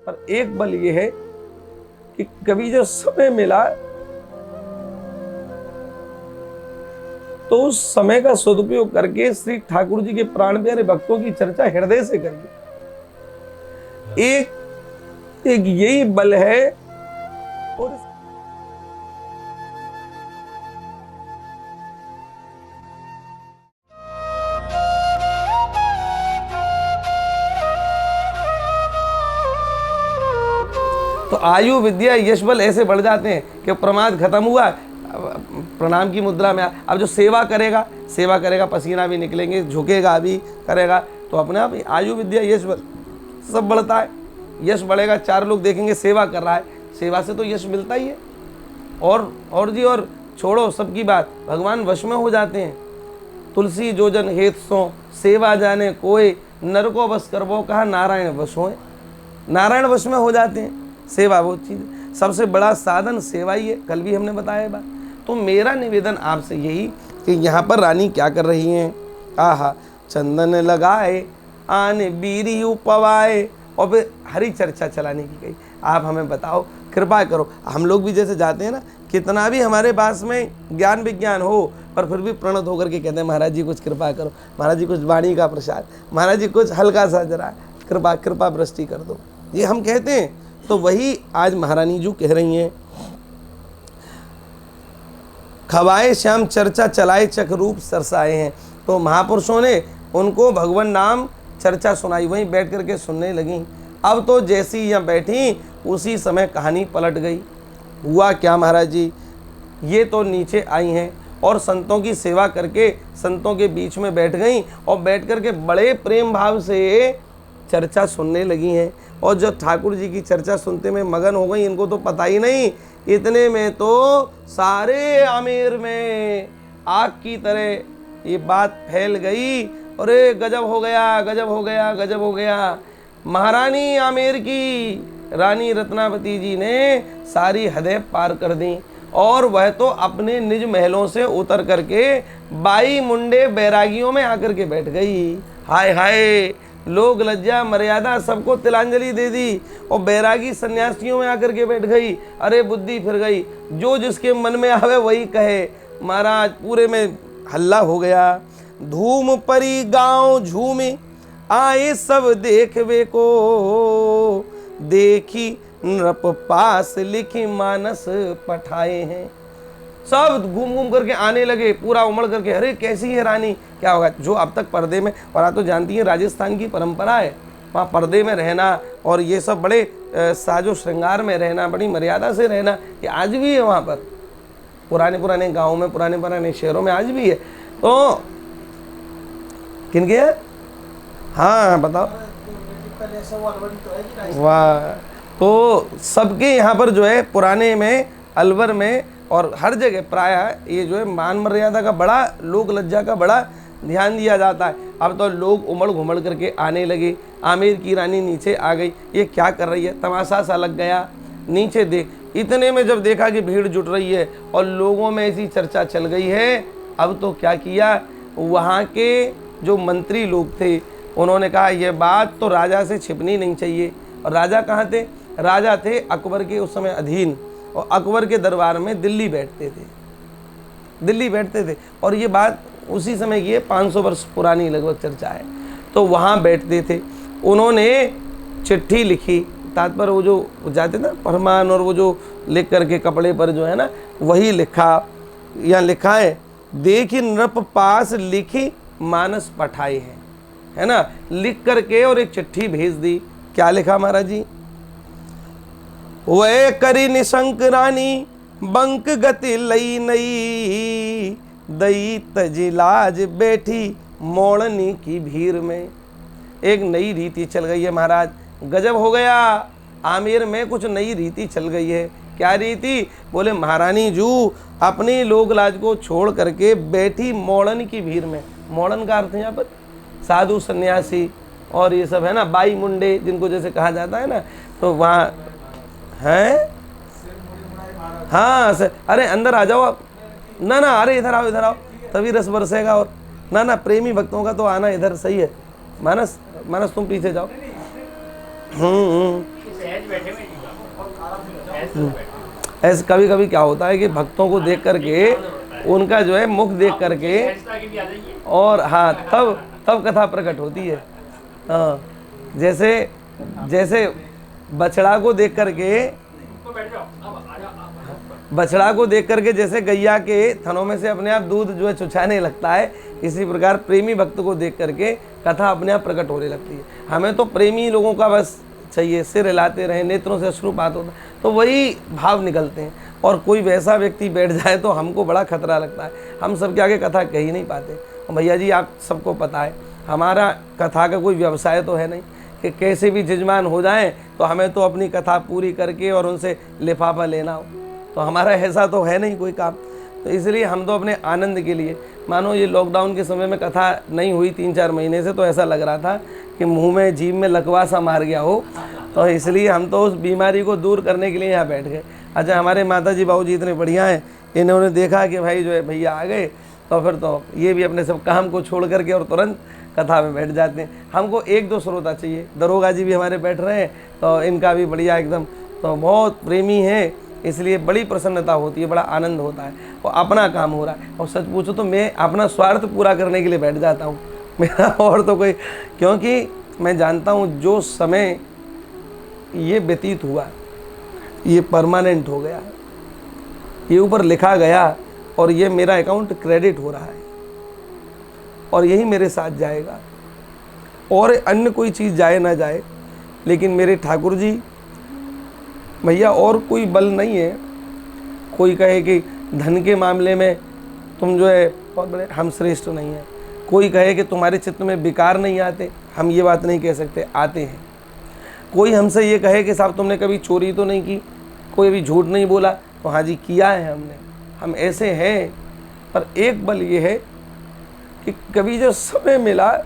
पर एक बल ये है कि कभी जो समय मिला तो उस समय का सदुपयोग करके श्री ठाकुर जी के प्राण प्यारे भक्तों की चर्चा हृदय से करिए। एक यही बल है। और तो आयु विद्या यश बल ऐसे बढ़ जाते हैं कि प्रमाद खत्म हुआ, प्रणाम की मुद्रा में। अब जो सेवा करेगा पसीना भी निकलेंगे, झुकेगा भी, करेगा, तो अपने आप आयु विद्या यश बल सब बढ़ता है। यश बढ़ेगा, 4 लोग देखेंगे सेवा कर रहा है, सेवा से तो यश मिलता ही है। और जी और छोड़ो सबकी बात, भगवान वश में हो जाते हैं। तुलसी जो जन हेत सो सेवा जाने कोई, नर को बस करबो कहा नारायण वश होए। नारायण वश में हो जाते हैं। सेवा वो चीज़, सबसे बड़ा साधन सेवा ही है। कल भी हमने बताया बात। तो मेरा निवेदन आपसे यही कि यहाँ पर रानी क्या कर रही हैं, आहा चंदन लगाए आने बीरी उपवाए, और फिर हरी चर्चा चलाने की गई। आप हमें बताओ, कृपा करो। हम लोग भी जैसे जाते हैं ना, कितना भी हमारे पास में ज्ञान विज्ञान हो, पर फिर भी प्रणत होकर के कहते हैं महाराज जी कुछ कृपा करो, महाराज जी कुछ वाणी का प्रसाद, महाराज जी कुछ हल्का सा जरा कृपा वृष्टि कर दो, ये हम कहते हैं। तो वही आज महारानी जी कह रही हैं, खवाए श्याम चर्चा चलाए चक रूप सरसाए हैं। तो महापुरुषों ने उनको भगवान नाम चर्चा सुनाई, वहीं बैठ करके सुनने लगी। अब तो जैसी यहाँ बैठी उसी समय कहानी पलट गई। हुआ क्या महाराज जी, ये तो नीचे आई हैं और संतों की सेवा करके संतों के बीच में बैठ गई, और बैठ करके बड़े प्रेम भाव से चर्चा सुनने लगी हैं। और जब ठाकुर जी की चर्चा सुनते में मगन हो गई, इनको तो पता ही नहीं, इतने में तो सारे आमेर में आग की तरह ये बात फैल गई। अरे गजब हो गया, गजब हो गया, गजब हो गया। महारानी आमेर की रानी रत्नावती जी ने सारी हदें पार कर दी, और वह तो अपने निज महलों से उतर करके बाई मुंडे बैरागियों में आकर के बैठ गई। हाय हाय, लोग लज्जा मर्यादा सबको तिलांजलि दे दी, और बैरागी सन्यासियों में आकर के बैठ गई। अरे बुद्धि फिर गई, जो जिसके मन में आवे वही कहे। महाराज पूरे में हल्ला हो गया। धूम परी गांव झूमे आए सब देखवे को, देखी नृप पास लिखी मानस पठाए हैं। सब घूम घूम करके आने लगे, पूरा उमड़ करके, अरे कैसी है रानी, क्या होगा। जो अब तक पर्दे में, और आप तो जानती हैं राजस्थान की परंपरा है, वहाँ पर्दे में रहना और ये सब बड़े साजो श्रृंगार में रहना, बड़ी मर्यादा से रहना, ये आज भी है वहाँ पर। पुराने गाँव में, पुराने शहरों में आज भी है। तो किनके है, हाँ बताओ। वाह, तो सबके यहाँ पर जो है पुराने में, अलवर में और हर जगह प्रायः ये जो है मान मर्यादा का बड़ा, लोक लज्जा का बड़ा ध्यान दिया जाता है। अब तो लोग उमड़ घुमड़ करके आने लगे। आमेर की रानी नीचे आ गई, ये क्या कर रही है, तमाशा सा लग गया। नीचे देख, इतने में जब देखा कि भीड़ जुट रही है और लोगों में ऐसी चर्चा चल गई है, अब तो क्या किया, वहाँ के जो मंत्री लोग थे उन्होंने कहा यह बात तो राजा से छिपनी नहीं चाहिए। और राजा कहाँ थे, राजा थे अकबर के उस समय अधीन, और अकबर के दरबार में दिल्ली बैठते थे। और ये बात उसी समय की है, 500 वर्ष पुरानी लगभग चर्चा है। तो वहाँ बैठते थे, उन्होंने चिट्ठी लिखी, तात्पर्य वो जो जाते ना फरमान, और वो जो लिख करके कपड़े पर जो है ना, वही लिखा। यहाँ लिखा है, देखी नृप पास लिखी मानस पठाए हैं, है ना, लिख करके और एक चिट्ठी भेज दी। क्या लिखा महाराज जी, वह करी निशंक रानी बंक गति लई नई, दई तजिलाज बैठी मोड़नी की भीड़ में। एक नई रीति चल गई है महाराज, गजब हो गया। आमेर में कुछ नई रीति चल गई है। क्या रीति, बोले महारानी जू अपनी लोक लाज को छोड़ करके बैठी मोड़न की भीड़ में। मोड़न का अर्थ है यहाँ पर साधु सन्यासी और ये सब है ना, बाई मुंडे जिनको जैसे कहा जाता है ना, तो वहाँ है। हाँ सर, अरे अंदर आ जाओ आप। ना अरे इधर आओ तभी रस बरसेगा। और ना प्रेमी भक्तों का तो आना इधर सही है। मानस तुम पीछे जाओ। ऐसे कभी कभी क्या होता है कि भक्तों को देख करके, उनका जो है मुख देख करके, और हाँ तब कथा प्रकट होती है। हाँ, जैसे बछड़ा को देख करके जैसे गैया के थनों में से अपने आप दूध जो है चुचाने लगता है, इसी प्रकार प्रेमी भक्त को देख करके कथा अपने आप प्रकट होने लगती है। हमें तो प्रेमी लोगों का बस चाहिए, सिर हिलाते रहे, नेत्रों से अश्रुपात होता, तो वही भाव निकलते हैं। और कोई वैसा व्यक्ति बैठ जाए तो हमको बड़ा खतरा लगता है, हम सबके आगे कथा कह ही नहीं पाते। भैया जी आप सबको पता है, हमारा कथा का कोई व्यवसाय तो है नहीं कि कैसे भी जजमान हो जाएं तो हमें तो अपनी कथा पूरी करके और उनसे लिफाफा लेना हो, तो हमारा ऐसा तो है नहीं कोई काम। तो इसलिए हम तो अपने आनंद के लिए, मानो ये लॉकडाउन के समय में कथा नहीं हुई 3-4 महीने से, तो ऐसा लग रहा था कि मुंह में जीभ में लकवा सा मार गया हो, तो इसलिए हम तो उस बीमारी को दूर करने के लिए यहाँ बैठ गए। अच्छा, हमारे माता जी बाबू जी इतने बढ़िया हैं, इन्होंने देखा कि भाई जो है भैया आ गए, तो फिर तो ये भी अपने सब काम को छोड़ करके और तुरंत कथा में बैठ जाते हैं। हमको 1-2 श्रोता चाहिए, दरोगा जी भी हमारे बैठ रहे हैं, तो इनका भी बढ़िया एकदम, तो बहुत प्रेमी है, इसलिए बड़ी प्रसन्नता होती है, बड़ा आनंद होता है, और अपना काम हो रहा है। और सच पूछो तो मैं अपना स्वार्थ पूरा करने के लिए बैठ जाता हूँ, मेरा और तो कोई, क्योंकि मैं जानता हूँ जो समय ये व्यतीत हुआ ये परमानेंट हो गया, ये ऊपर लिखा गया, और ये मेरा अकाउंट क्रेडिट हो रहा है, और यही मेरे साथ जाएगा, और अन्य कोई चीज़ जाए ना जाए, लेकिन मेरे ठाकुर जी भैया और कोई बल नहीं है। कोई कहे कि धन के मामले में तुम जो है बहुत बड़े, हम श्रेष्ठ नहीं हैं। कोई कहे कि तुम्हारे चित्त में विकार नहीं आते, हम ये बात नहीं कह सकते, आते हैं। कोई हमसे ये कहे कि साहब तुमने कभी चोरी तो नहीं की, कोई भी झूठ नहीं बोला, तो हाँ जी किया है हमने, हम ऐसे हैं। पर एक बल ये है कि कभी जो समय मिला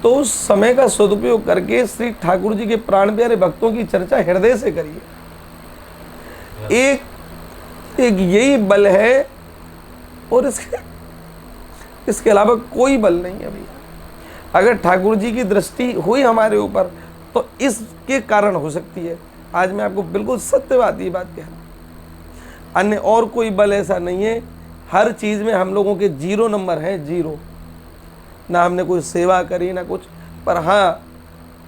तो उस समय का सदुपयोग करके श्री ठाकुर जी के प्राण प्यारे भक्तों की चर्चा हृदय से करिए। एक यही बल है, और इसके अलावा कोई बल नहीं है भैया। अगर ठाकुर जी की दृष्टि हुई हमारे ऊपर तो इसके कारण हो सकती है। आज मैं आपको बिल्कुल सत्य बात ये बात कह रहा हूँ, अन्य और कोई बल ऐसा नहीं है। हर चीज़ में हम लोगों के 0 नंबर हैं, 0। ना हमने कोई सेवा करी ना कुछ, पर हाँ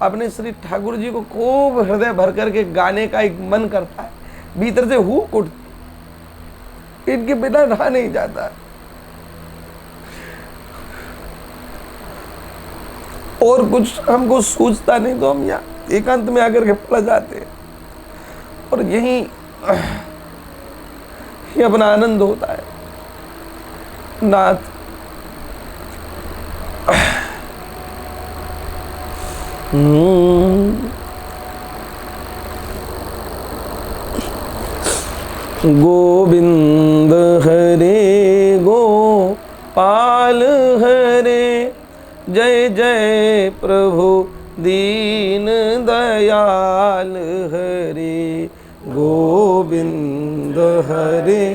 अपने श्री ठाकुर जी को खूब हृदय भर करके गाने का एक मन करता है, भीतर से हुक उठती, इनके बिना रहा नहीं जाता। और कुछ हमको सूझता नहीं तो हम यहाँ एकांत में आकर के पड़ जाते हैं, और यही अपना आनंद होता है। नाथ गोविंद हरे गोपाल हरे, जय जय प्रभु दीन दयाल हरे। गोविंद हरे